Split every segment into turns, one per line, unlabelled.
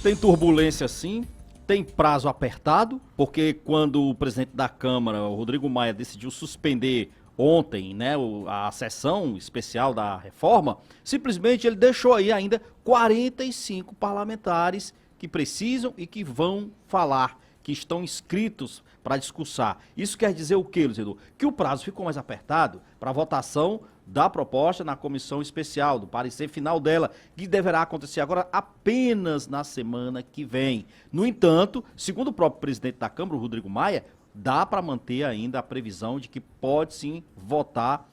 Tem turbulência sim, tem prazo apertado, porque quando o presidente da Câmara, o Rodrigo Maia, decidiu suspender ontem, né, a sessão especial da reforma, simplesmente ele deixou aí ainda 45 parlamentares que precisam e que vão falar, que estão inscritos para discursar. Isso quer dizer o quê, Luizedor? Que o prazo ficou mais apertado para a votação da proposta na comissão especial, do parecer final dela, que deverá acontecer agora apenas na semana que vem. No entanto, segundo o próprio presidente da Câmara, o Rodrigo Maia, dá para manter ainda a previsão de que pode sim votar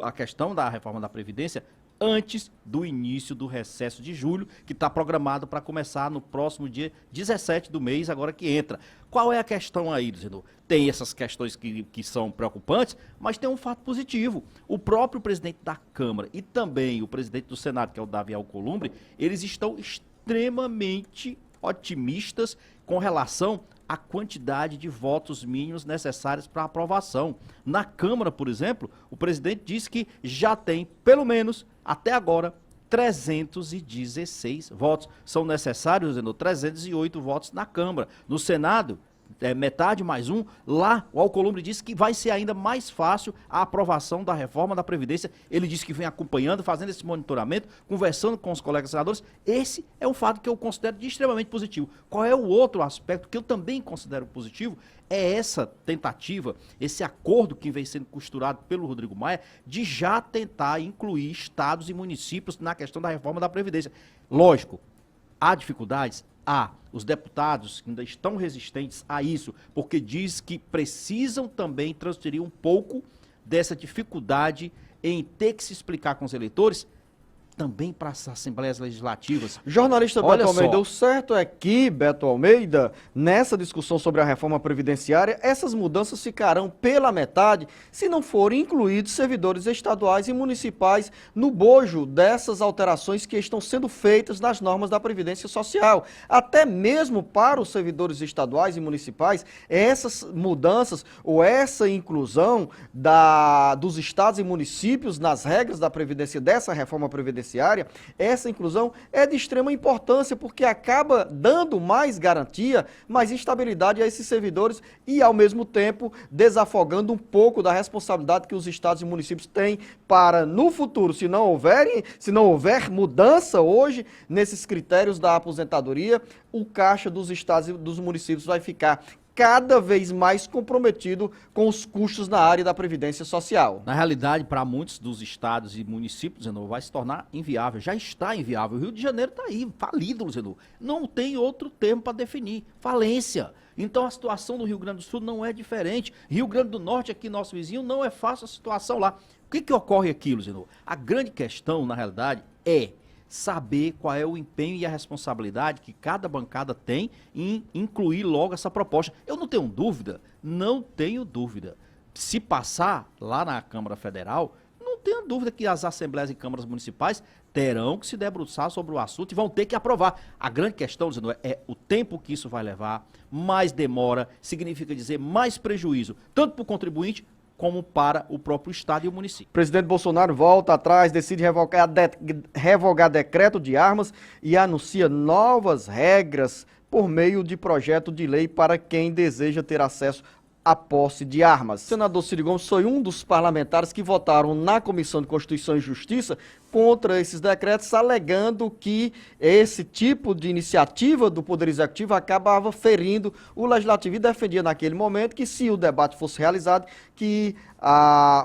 a questão da reforma da Previdência antes do início do recesso de julho, que está programado para começar no próximo dia 17 do mês, agora que entra. Qual é a questão aí, Luizedor? Tem essas questões que são preocupantes, mas tem um fato positivo. O próprio presidente da Câmara e também o presidente do Senado, que é o Davi Alcolumbre, eles estão extremamente otimistas com relação à quantidade de votos mínimos necessários para aprovação. Na Câmara, por exemplo, o presidente disse que já tem, pelo menos, até agora, 316 votos. São necessários, 308 votos na Câmara. No Senado, metade mais um. Lá, o Alcolumbre disse que vai ser ainda mais fácil a aprovação da reforma da Previdência. Ele disse que vem acompanhando, fazendo esse monitoramento, conversando com os colegas senadores. Esse é um fato que eu considero de extremamente positivo. Qual é o outro aspecto que eu também considero positivo? É essa tentativa, esse acordo que vem sendo costurado pelo Rodrigo Maia, de já tentar incluir estados e municípios na questão da reforma da Previdência. Lógico, há dificuldades? Há. Os deputados ainda estão resistentes a isso, porque diz que precisam também transferir um pouco dessa dificuldade em ter que se explicar com os eleitores também para as Assembleias Legislativas.
Jornalista Beto Almeida, o certo é que, Beto Almeida, nessa discussão sobre a reforma previdenciária, essas mudanças ficarão pela metade se não forem incluídos servidores estaduais e municipais no bojo dessas alterações que estão sendo feitas nas normas da Previdência Social. Até mesmo para os servidores estaduais e municipais, essas mudanças ou essa inclusão dos estados e municípios nas regras da Previdência, dessa reforma previdenciária, essa inclusão é de extrema importância porque acaba dando mais garantia, mais estabilidade a esses servidores e, ao mesmo tempo, desafogando um pouco da responsabilidade que os estados e municípios têm para, no futuro, se não houver mudança hoje nesses critérios da aposentadoria, o caixa dos estados e dos municípios vai ficar cada vez mais comprometido com os custos na área da Previdência Social.
Na realidade, para muitos dos estados e municípios, Zenô, vai se tornar inviável. Já está inviável. O Rio de Janeiro está aí, falido, Zenô. Não tem outro termo para definir. Falência. Então a situação do Rio Grande do Sul não é diferente. Rio Grande do Norte, aqui nosso vizinho, não é fácil a situação lá. O que ocorre aqui, Zenô? A grande questão, na realidade, é saber qual é o empenho e a responsabilidade que cada bancada tem em incluir logo essa proposta. Eu não tenho dúvida. Se passar lá na Câmara Federal, não tenho dúvida que as assembleias e câmaras municipais terão que se debruçar sobre o assunto e vão ter que aprovar. A grande questão, dizendo, é o tempo que isso vai levar, mais demora, significa dizer mais prejuízo, tanto para o contribuinte como para o próprio estado e o município.
O presidente Bolsonaro volta atrás, decide revogar decreto de armas e anuncia novas regras por meio de projeto de lei para quem deseja ter acesso à posse de armas. O senador Ciro Gomes foi um dos parlamentares que votaram na Comissão de Constituição e Justiça contra esses decretos, alegando que esse tipo de iniciativa do Poder Executivo acabava ferindo o Legislativo e defendia naquele momento que, se o debate fosse realizado, que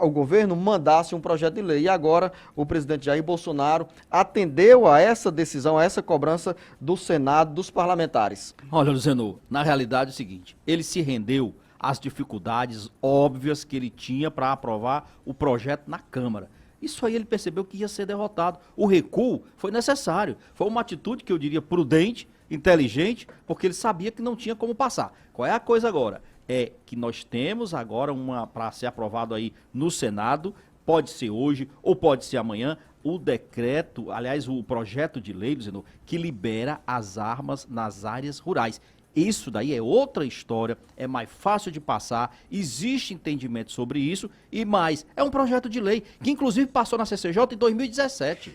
o governo mandasse um projeto de lei. E agora o presidente Jair Bolsonaro atendeu a essa decisão, a essa cobrança do Senado, dos parlamentares.
Olha, Luciano, na realidade é o seguinte, ele se rendeu às dificuldades óbvias que ele tinha para aprovar o projeto na Câmara. Isso aí ele percebeu que ia ser derrotado. O recuo foi necessário. Foi uma atitude que eu diria prudente, inteligente, porque ele sabia que não tinha como passar. Qual é a coisa agora? É que nós temos agora para ser aprovado aí no Senado, pode ser hoje ou pode ser amanhã, o decreto, aliás, o projeto de lei, que libera as armas nas áreas rurais. Isso daí é outra história, é mais fácil de passar, existe entendimento sobre isso e mais, é um projeto de lei que inclusive passou na CCJ em 2017.